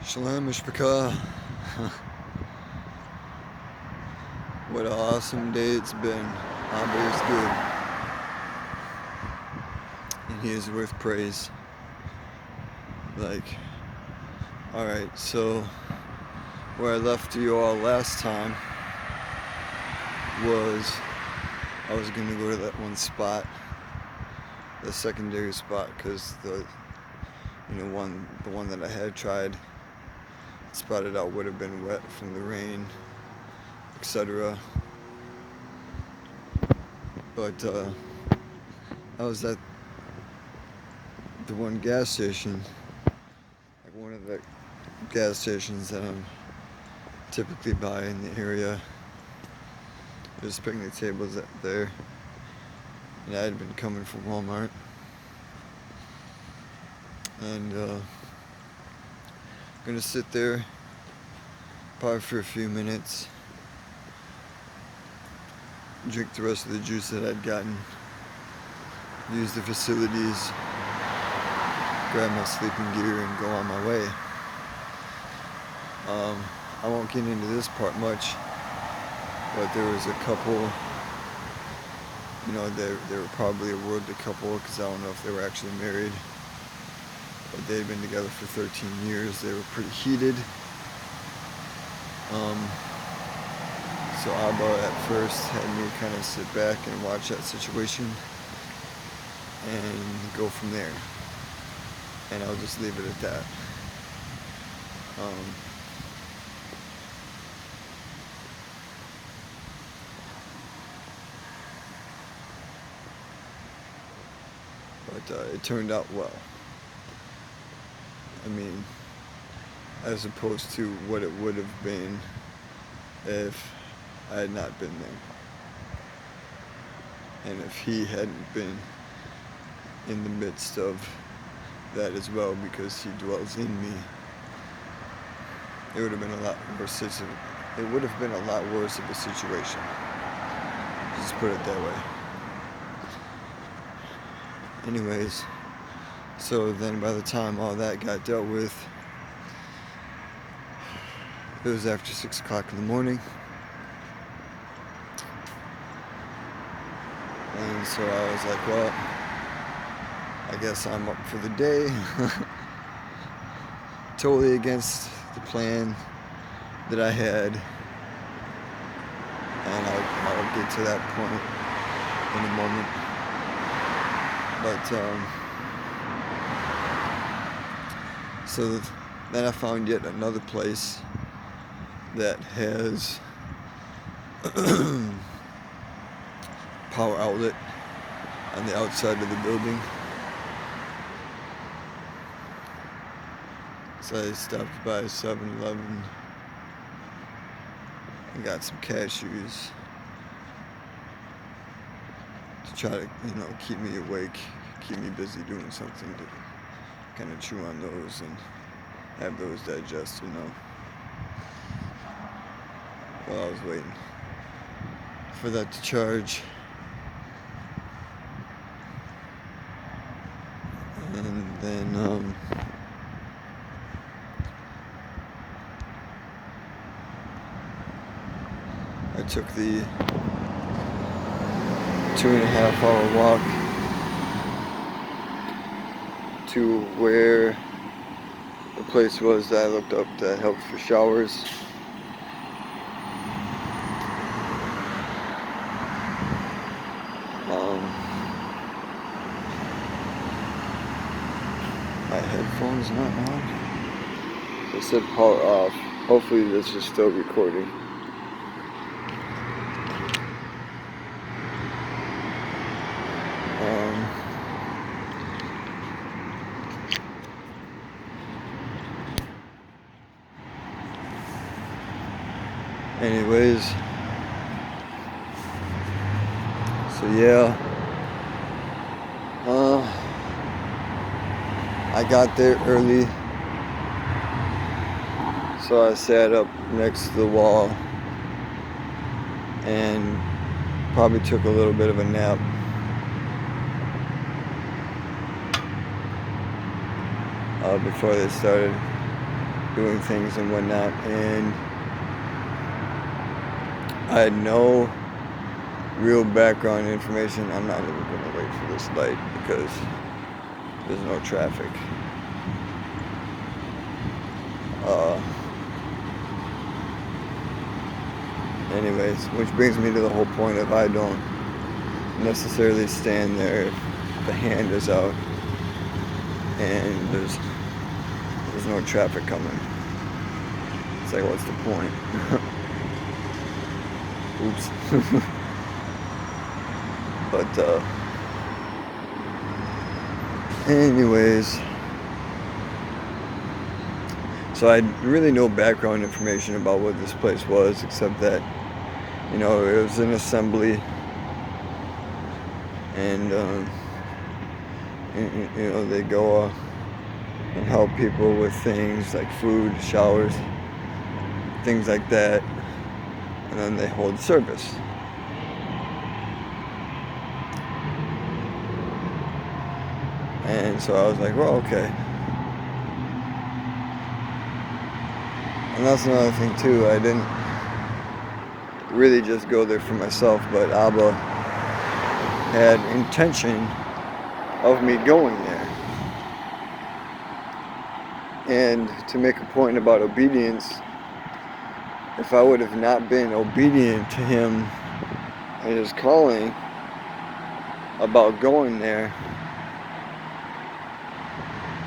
Shalom Mishpachah. What an awesome day it's been. Abba is good. And he is worth praise. Alright, so where I left you all last time was I was going to go to that one spot, the secondary spot, because the one that I had tried, spotted out, would have been wet from the rain, etc. But I was at the one gas station, like one of the gas stations that I'm typically by in the area, just picnic tables there, and I had been coming from Walmart, and I'm gonna sit there probably for a few minutes, drink the rest of the juice that I'd gotten, use the facilities, grab my sleeping gear, and go on my way. I won't get into this part much, but there was a couple, they were probably a worldly couple, because I don't know if they were actually married, but they had been together for 13 years. They were pretty heated. So Abba at first had me kind of sit back and watch that situation and go from there. And I'll just leave it at that. But it turned out well. I mean, as opposed to what it would have been if I had not been there. And if he hadn't been in the midst of that as well, because he dwells in me, it would have been a lot worse. It would have been a lot worse of a situation. Just put it that way. Anyways, so then by the time all that got dealt with, it was after 6 o'clock in the morning. And so I was like, well, I guess I'm up for the day. Totally against the plan that I had. And I'll get to that point in a moment. But, so then I found yet another place that has power outlet on the outside of the building. So I stopped by 7-Eleven and got some cashews to try to, keep me awake, keep me busy doing something to kind of chew on those and have those digest, while I was waiting for that to charge. And then I took the 2.5-hour walk to where the place was that I looked up that helped for showers. My headphones not on. It said power off. Hopefully this is still recording. Anyways, so yeah, I got there early, so I sat up next to the wall and probably took a little bit of a nap. Before they started. doing things and whatnot, and I had no real background information. I'm not even going to wait for this light because there's no traffic. Anyways, which brings me to the whole point of I don't necessarily stand there if the hand is out and there's no traffic coming. It's like, what's the point? Oops. But anyways, so I had really no background information about what this place was, except that, you know, it was an assembly, and you know, they go and help people with things like food, showers, things like that, and then they hold service. And so I was like, well, okay. And that's another thing too, I didn't really just go there for myself, but Abba had intention of me going there. And to make a point about obedience, if I would have not been obedient to him and his calling about going there,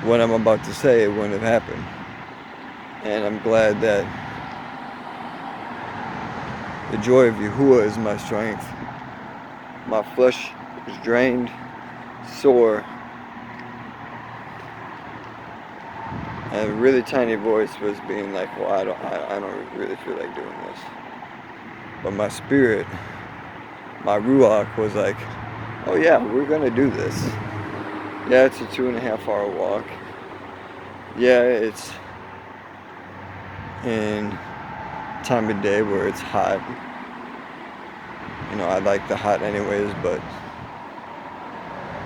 what I'm about to say, it wouldn't have happened. And I'm glad that the joy of Yahuwah is my strength. My flesh is drained, sore, and a really tiny voice was being like, well, I don't really feel like doing this. But my spirit, my ruach was like, oh yeah, we're gonna do this. Yeah, it's a 2.5 hour walk. Yeah, it's in time of day where it's hot. You know, I like the hot anyways, but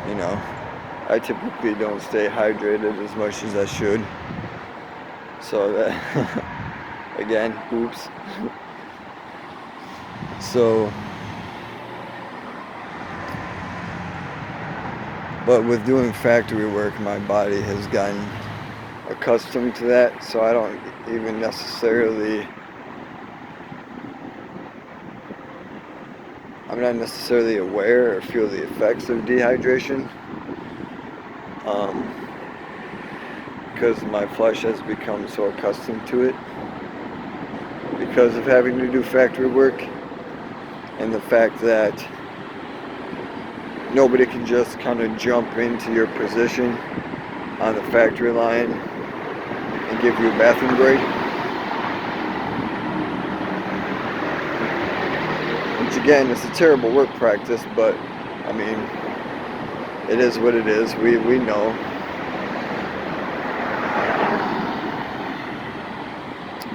you know, I typically don't stay hydrated as much as I should. So that, again, oops. So, but with doing factory work, my body has gotten accustomed to that, so I don't even necessarily, I'm not necessarily aware or feel the effects of dehydration, because my flesh has become so accustomed to it because of having to do factory work, and the fact that nobody can just kind of jump into your position on the factory line and give you a bathroom break. Which again, it's a terrible work practice, but I mean, it is what it is. We know.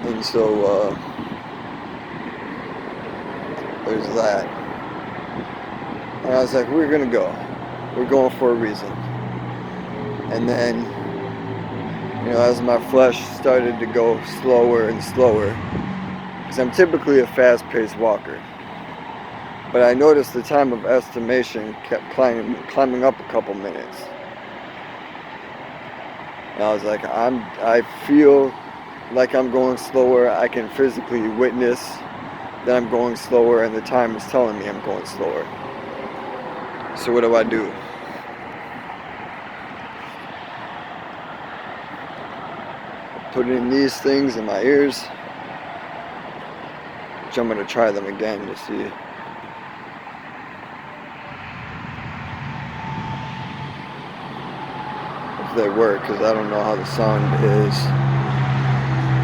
And so there's that. And I was like, we're gonna go. We're going for a reason. And then, you know, as my flesh started to go slower and slower, because I'm typically a fast-paced walker, but I noticed the time of estimation kept climbing up a couple minutes. And I was like, I feel like I'm going slower. I can physically witness that I'm going slower, and the time is telling me I'm going slower. So what do? Put in these things in my ears, which I'm going to try them again to see if they work, because I don't know how the sound is.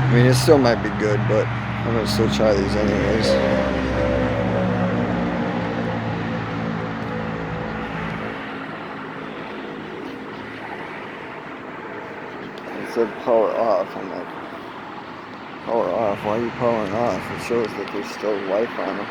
I mean, it still might be good, but I'm going to still try these anyways. It said power off. I'm like, power off? Why are you powering off? It shows that there's still life on them.